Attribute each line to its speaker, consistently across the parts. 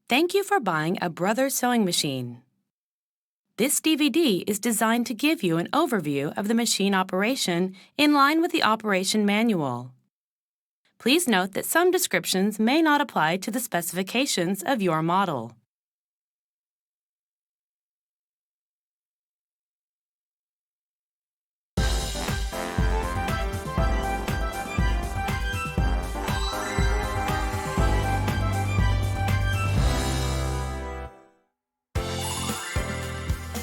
Speaker 1: Thank you for buying a Brothers sewing machine. This DVD is designed to give you an overview of the machine operation in line with the operation manual. Please note that some descriptions may not apply to the specifications of your model.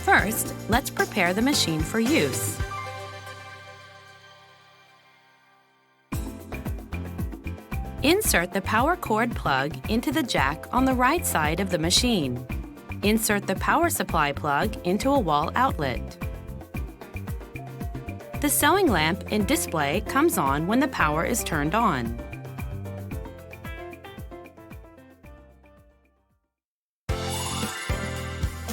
Speaker 1: First, let's prepare the machine for use. Insert the power cord plug into the jack on the right side of the machine. Insert the power supply plug into a wall outlet. The sewing lamp and display comes on when the power is turned on.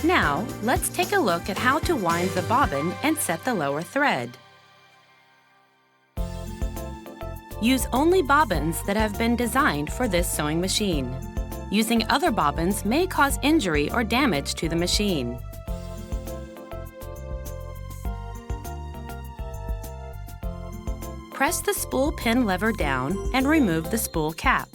Speaker 1: Now, let's take a look at how to wind the bobbin and set the lower thread. Use only bobbins that have been designed for this sewing machine. Using other bobbins may cause injury or damage to the machine. Press the spool pin lever down and remove the spool cap.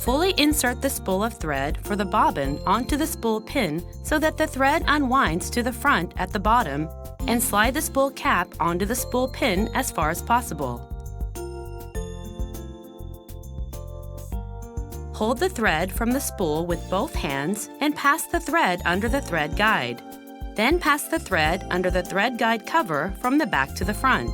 Speaker 1: Fully insert the spool of thread for the bobbin onto the spool pin so that the thread unwinds to the front at the bottom, and slide the spool cap onto the spool pin as far as possible. Hold the thread from the spool with both hands and pass the thread under the thread guide. Then pass the thread under the thread guide cover from the back to the front.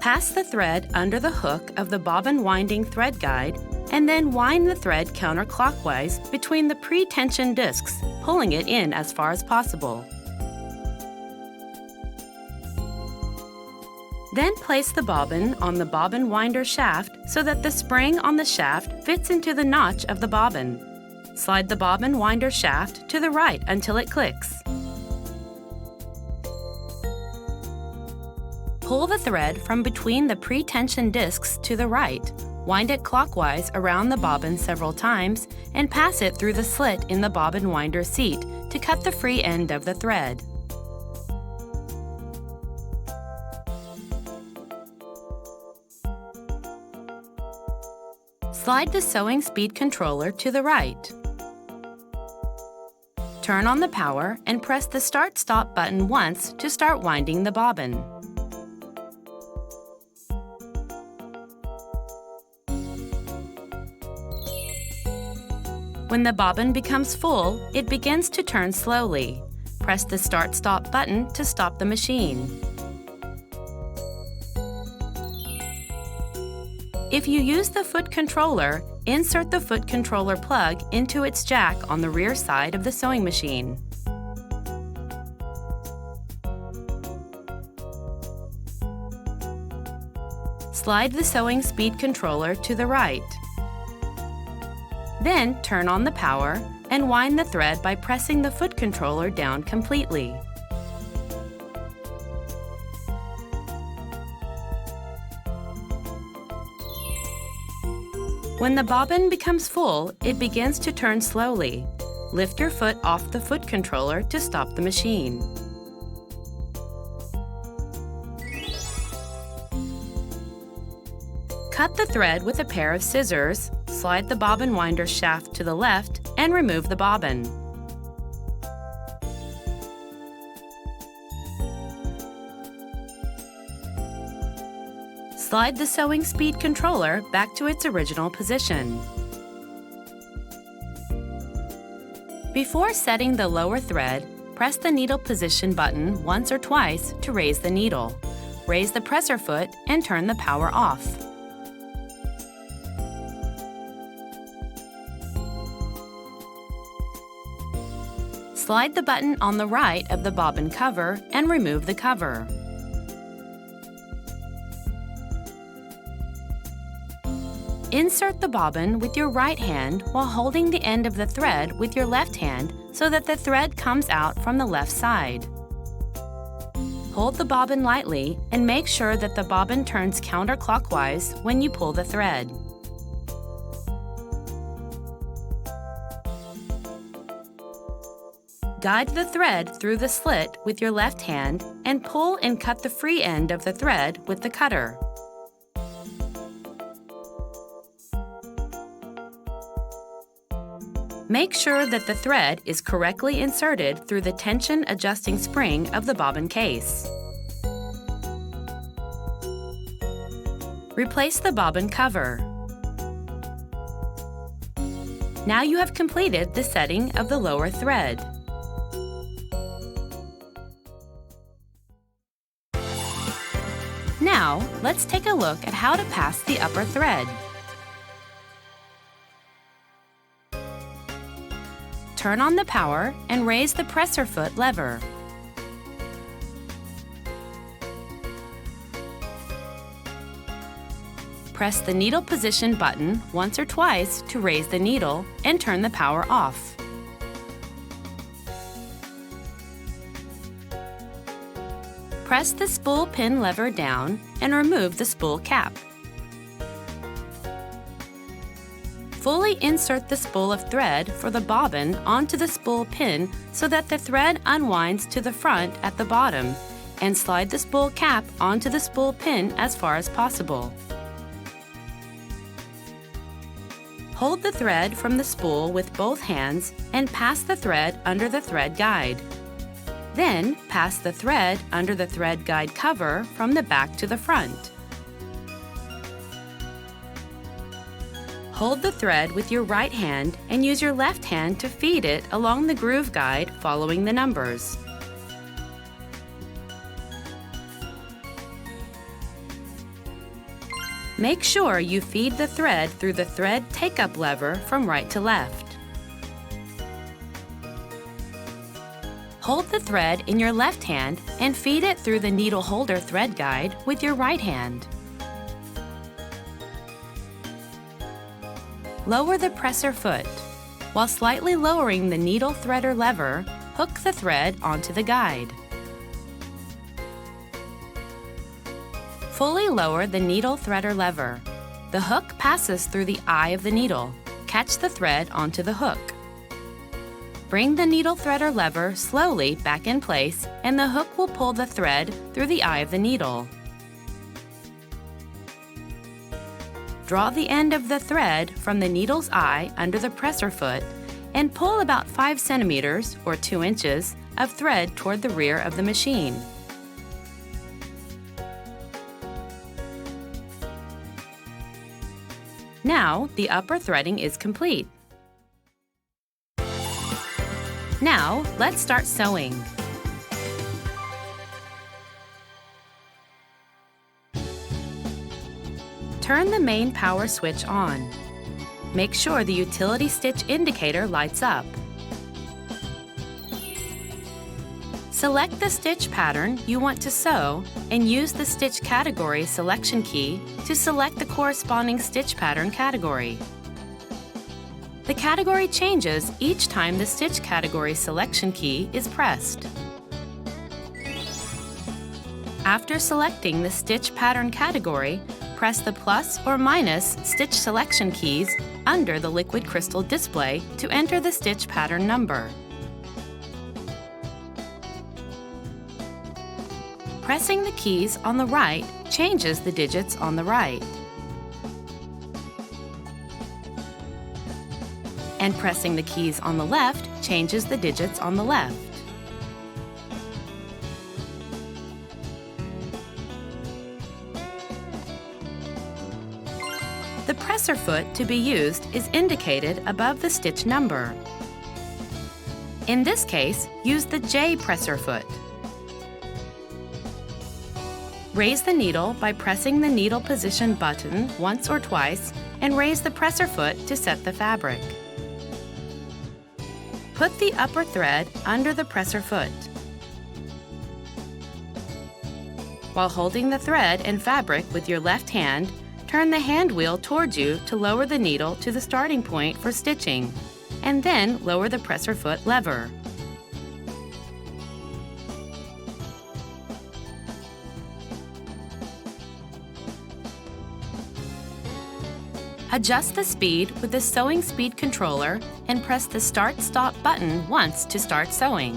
Speaker 1: Pass the thread under the hook of the bobbin winding thread guide and then wind the thread counterclockwise between the pre-tension discs, pulling it in as far as possible. Then place the bobbin on the bobbin winder shaft so that the spring on the shaft fits into the notch of the bobbin. Slide the bobbin winder shaft to the right until it clicks. Pull the thread from between the pre-tension discs to the right, wind it clockwise around the bobbin several times, and pass it through the slit in the bobbin winder seat to cut the free end of the thread. Slide the sewing speed controller to the right. Turn on the power and press the Start-Stop button once to start winding the bobbin. When the bobbin becomes full, it begins to turn slowly. Press the Start-Stop button to stop the machine. If you use the foot controller, insert the foot controller plug into its jack on the rear side of the sewing machine. Slide the sewing speed controller to the right. Then turn on the power and wind the thread by pressing the foot controller down completely. When the bobbin becomes full, it begins to turn slowly. Lift your foot off the foot controller to stop the machine. Cut the thread with a pair of scissors, slide the bobbin winder shaft to the left, and remove the bobbin. Slide the sewing speed controller back to its original position. Before setting the lower thread, press the needle position button once or twice to raise the needle. Raise the presser foot and turn the power off. Slide the button on the right of the bobbin cover and remove the cover. Insert the bobbin with your right hand while holding the end of the thread with your left hand so that the thread comes out from the left side. Hold the bobbin lightly and make sure that the bobbin turns counterclockwise when you pull the thread. Guide the thread through the slit with your left hand and pull and cut the free end of the thread with the cutter. Make sure that the thread is correctly inserted through the tension adjusting spring of the bobbin case. Replace the bobbin cover. Now you have completed the setting of the lower thread. Now, let's take a look at how to pass the upper thread. Turn on the power and raise the presser foot lever. Press the needle position button once or twice to raise the needle and turn the power off. Press the spool pin lever down and remove the spool cap. Fully insert the spool of thread for the bobbin onto the spool pin so that the thread unwinds to the front at the bottom, and slide the spool cap onto the spool pin as far as possible. Hold the thread from the spool with both hands and pass the thread under the thread guide. Then, pass the thread under the thread guide cover from the back to the front. Hold the thread with your right hand and use your left hand to feed it along the groove guide following the numbers. Make sure you feed the thread through the thread take-up lever from right to left. Hold the thread in your left hand and feed it through the needle holder thread guide with your right hand. Lower the presser foot. While slightly lowering the needle threader lever, hook the thread onto the guide. Fully lower the needle threader lever. The hook passes through the eye of the needle. Catch the thread onto the hook. Bring the needle threader lever slowly back in place and the hook will pull the thread through the eye of the needle. Draw the end of the thread from the needle's eye under the presser foot and pull about 5 centimeters or 2 inches of thread toward the rear of the machine. Now, the upper threading is complete. Now, let's start sewing. Turn the main power switch on. Make sure the utility stitch indicator lights up. Select the stitch pattern you want to sew and use the stitch category selection key to select the corresponding stitch pattern category. The category changes each time the stitch category selection key is pressed. After selecting the stitch pattern category, press the plus or minus stitch selection keys under the liquid crystal display to enter the stitch pattern number. Pressing the keys on the right changes the digits on the right. And pressing the keys on the left changes the digits on the left. The presser foot to be used is indicated above the stitch number. In this case, use the J presser foot. Raise the needle by pressing the needle position button once or twice and raise the presser foot to set the fabric. Put the upper thread under the presser foot. While holding the thread and fabric with your left hand, turn the hand wheel towards you to lower the needle to the starting point for stitching, and then lower the presser foot lever. Adjust the speed with the sewing speed controller and press the Start-Stop button once to start sewing.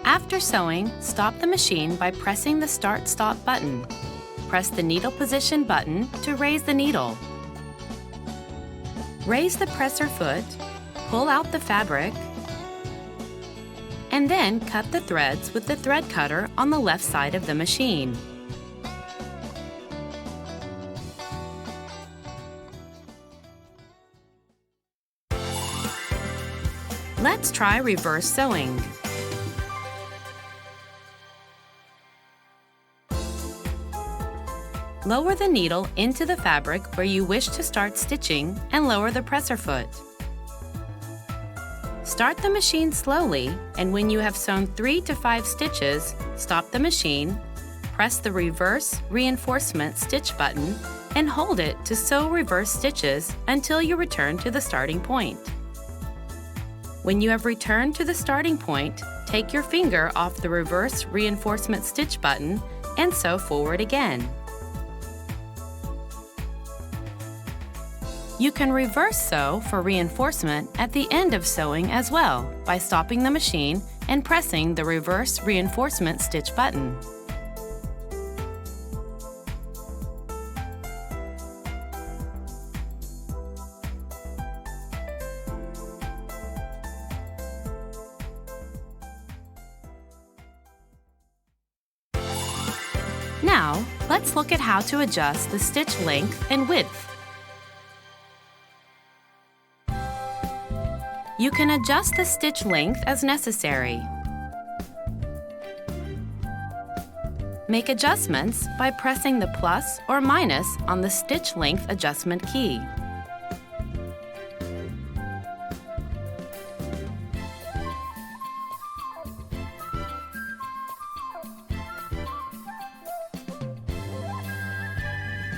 Speaker 1: After sewing, stop the machine by pressing the Start-Stop button. Press the Needle Position button to raise the needle. Raise the presser foot, pull out the fabric, and then cut the threads with the thread cutter on the left side of the machine. Let's try reverse sewing. Lower the needle into the fabric where you wish to start stitching and lower the presser foot. Start the machine slowly, and when you have sewn 3 to 5 stitches, stop the machine, press the Reverse Reinforcement Stitch button, and hold it to sew reverse stitches until you return to the starting point. When you have returned to the starting point, take your finger off the Reverse Reinforcement Stitch button and sew forward again. You can reverse sew for reinforcement at the end of sewing as well by stopping the machine and pressing the Reverse Reinforcement Stitch button. Now, let's look at how to adjust the stitch length and width. You can adjust the stitch length as necessary. Make adjustments by pressing the plus or minus on the stitch length adjustment key.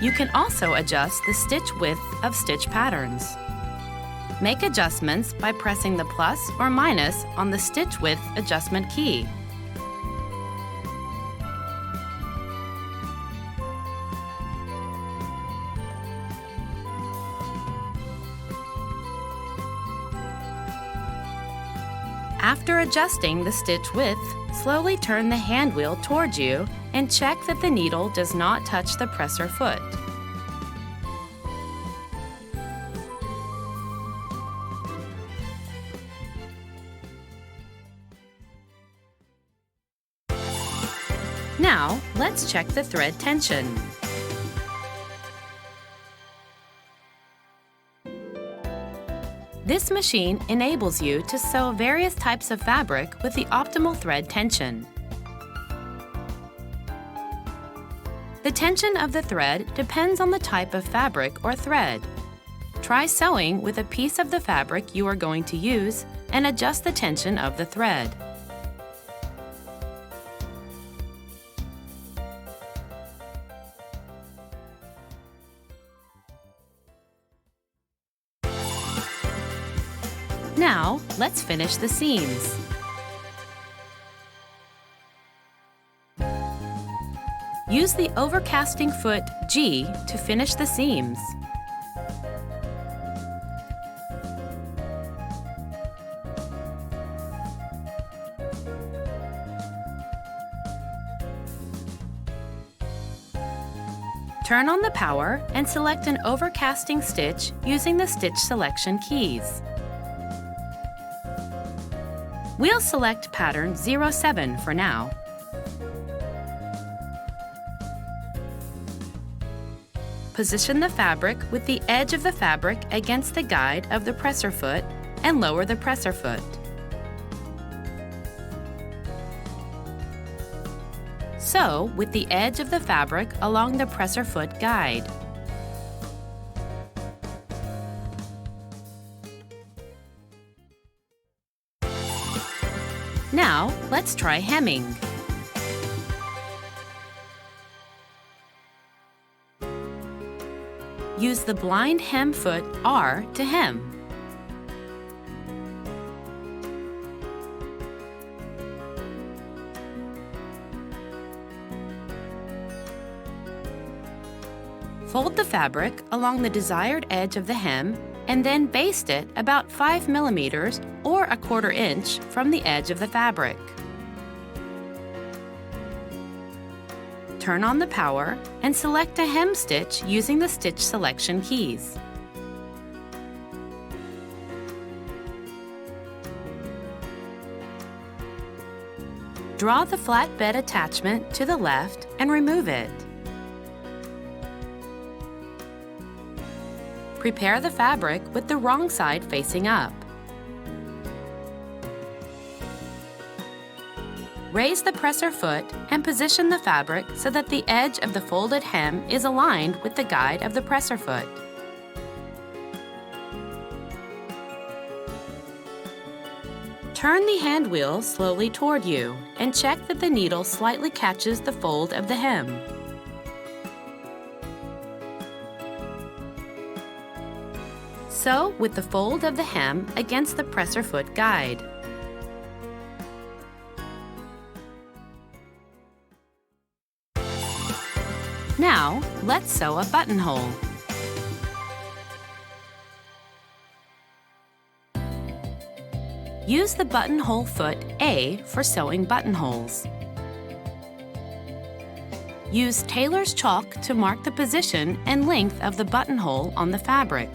Speaker 1: You can also adjust the stitch width of stitch patterns. Make adjustments by pressing the plus or minus on the stitch width adjustment key. After adjusting the stitch width, slowly turn the hand wheel towards you and check that the needle does not touch the presser foot. Now, let's check the thread tension. This machine enables you to sew various types of fabric with the optimal thread tension. The tension of the thread depends on the type of fabric or thread. Try sewing with a piece of the fabric you are going to use and adjust the tension of the thread. Now, let's finish the seams. Use the overcasting foot G to finish the seams. Turn on the power and select an overcasting stitch using the stitch selection keys. We'll select pattern 07 for now. Position the fabric with the edge of the fabric against the guide of the presser foot and lower the presser foot. Sew with the edge of the fabric along the presser foot guide. Now, let's try hemming. Use the blind hem foot R to hem. Fold the fabric along the desired edge of the hem and then baste it about 5 millimeters or 1/4 inch from the edge of the fabric. Turn on the power and select a hem stitch using the stitch selection keys. Draw the flatbed attachment to the left and remove it. Prepare the fabric with the wrong side facing up. Raise the presser foot and position the fabric so that the edge of the folded hem is aligned with the guide of the presser foot. Turn the hand wheel slowly toward you and check that the needle slightly catches the fold of the hem. Sew with the fold of the hem against the presser foot guide. Now, let's sew a buttonhole. Use the buttonhole foot A for sewing buttonholes. Use tailor's chalk to mark the position and length of the buttonhole on the fabric.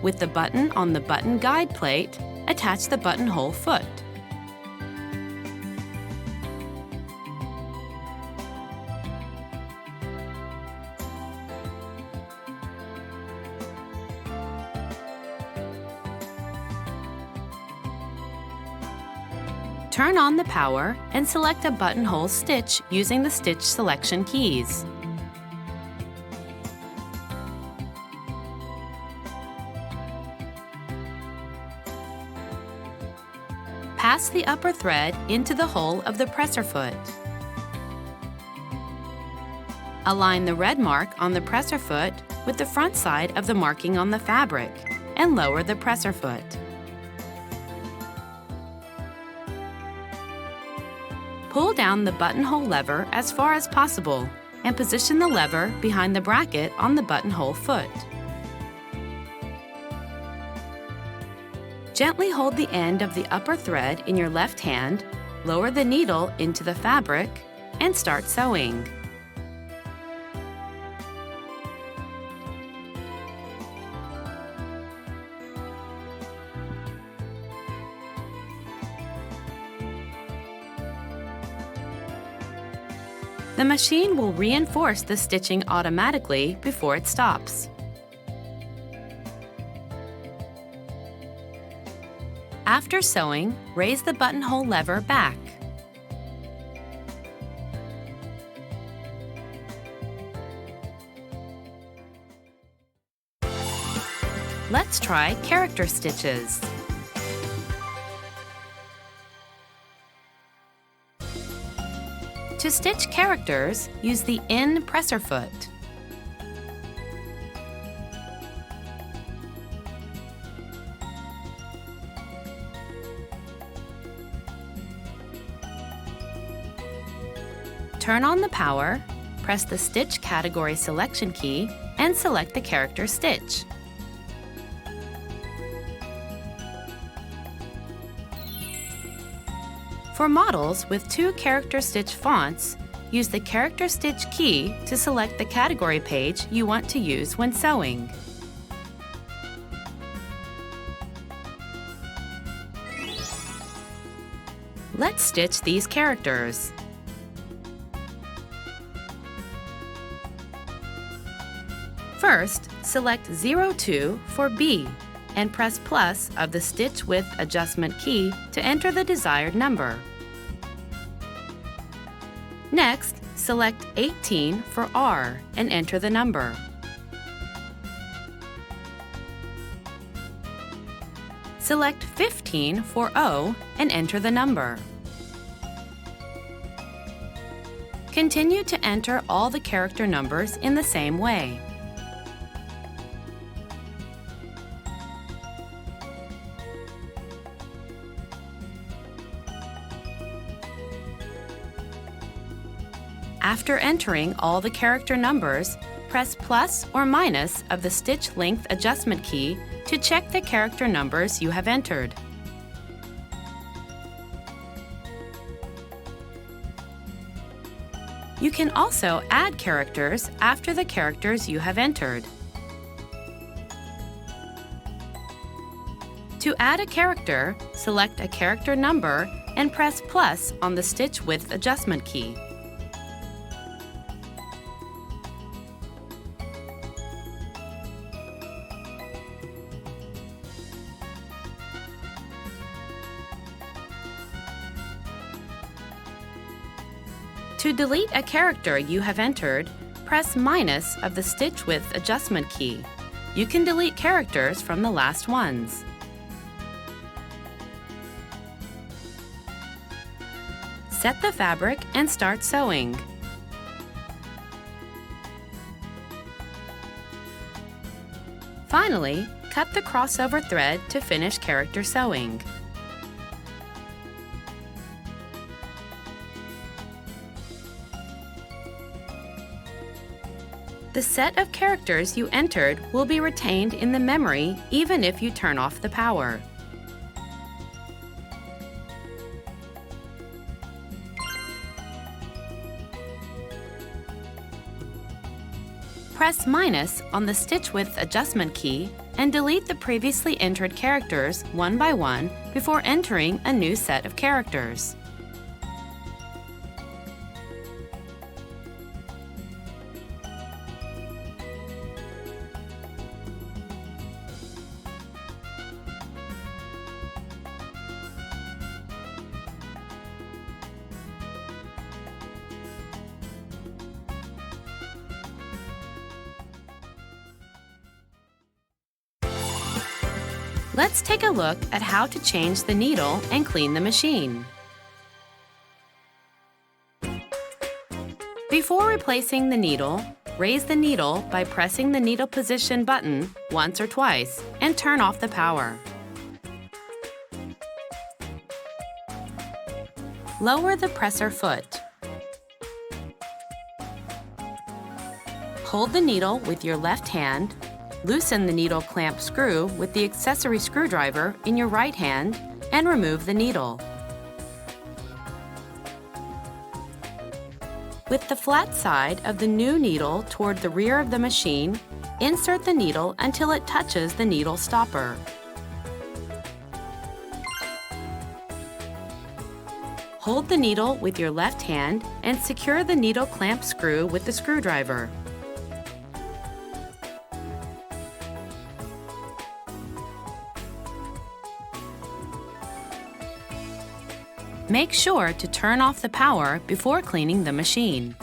Speaker 1: With the button on the button guide plate, attach the buttonhole foot. Turn on the power and select a buttonhole stitch using the stitch selection keys. Pass the upper thread into the hole of the presser foot. Align the red mark on the presser foot with the front side of the marking on the fabric and lower the presser foot. Pull down the buttonhole lever as far as possible and position the lever behind the bracket on the buttonhole foot. Gently hold the end of the upper thread in your left hand, lower the needle into the fabric, and start sewing. The machine will reinforce the stitching automatically before it stops. After sewing, raise the buttonhole lever back. Let's try character stitches. To stitch characters, use the in presser foot. Turn on the power, press the Stitch Category Selection key, and select the character stitch. For models with 2 character stitch fonts, use the character stitch key to select the category page you want to use when sewing. Let's stitch these characters. First, select 02 for B and press plus of the Stitch Width Adjustment key to enter the desired number. Next, select 18 for R and enter the number. Select 15 for O and enter the number. Continue to enter all the character numbers in the same way. After entering all the character numbers, press plus or minus of the stitch length adjustment key to check the character numbers you have entered. You can also add characters after the characters you have entered. To add a character, select a character number and press plus on the stitch width adjustment key. To delete a character you have entered, press minus of the stitch width adjustment key. You can delete characters from the last ones. Set the fabric and start sewing. Finally, cut the crossover thread to finish character sewing. The set of characters you entered will be retained in the memory even if you turn off the power. Press minus on the stitch width adjustment key and delete the previously entered characters one by one before entering a new set of characters. Let's take a look at how to change the needle and clean the machine. Before replacing the needle, raise the needle by pressing the needle position button once or twice and turn off the power. Lower the presser foot. Hold the needle with your left hand. Loosen the needle clamp screw with the accessory screwdriver in your right hand and remove the needle. With the flat side of the new needle toward the rear of the machine, insert the needle until it touches the needle stopper. Hold the needle with your left hand and secure the needle clamp screw with the screwdriver. Make sure to turn off the power before cleaning the machine.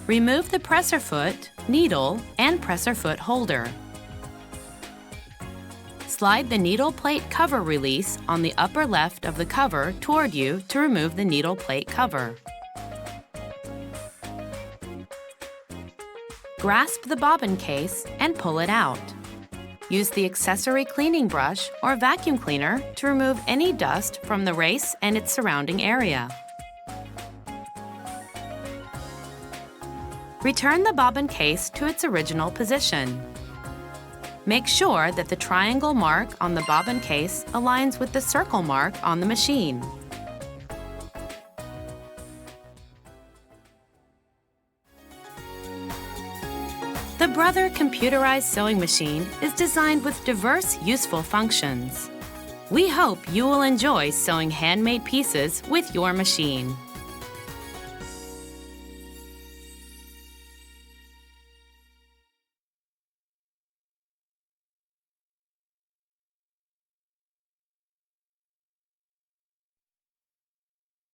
Speaker 1: Remove the presser foot, needle, and presser foot holder. Slide the needle plate cover release on the upper left of the cover toward you to remove the needle plate cover. Grasp the bobbin case and pull it out. Use the accessory cleaning brush or vacuum cleaner to remove any dust from the race and its surrounding area. Return the bobbin case to its original position. Make sure that the triangle mark on the bobbin case aligns with the circle mark on the machine. The Brother computerized sewing machine is designed with diverse, useful functions. We hope you will enjoy sewing handmade pieces with your machine.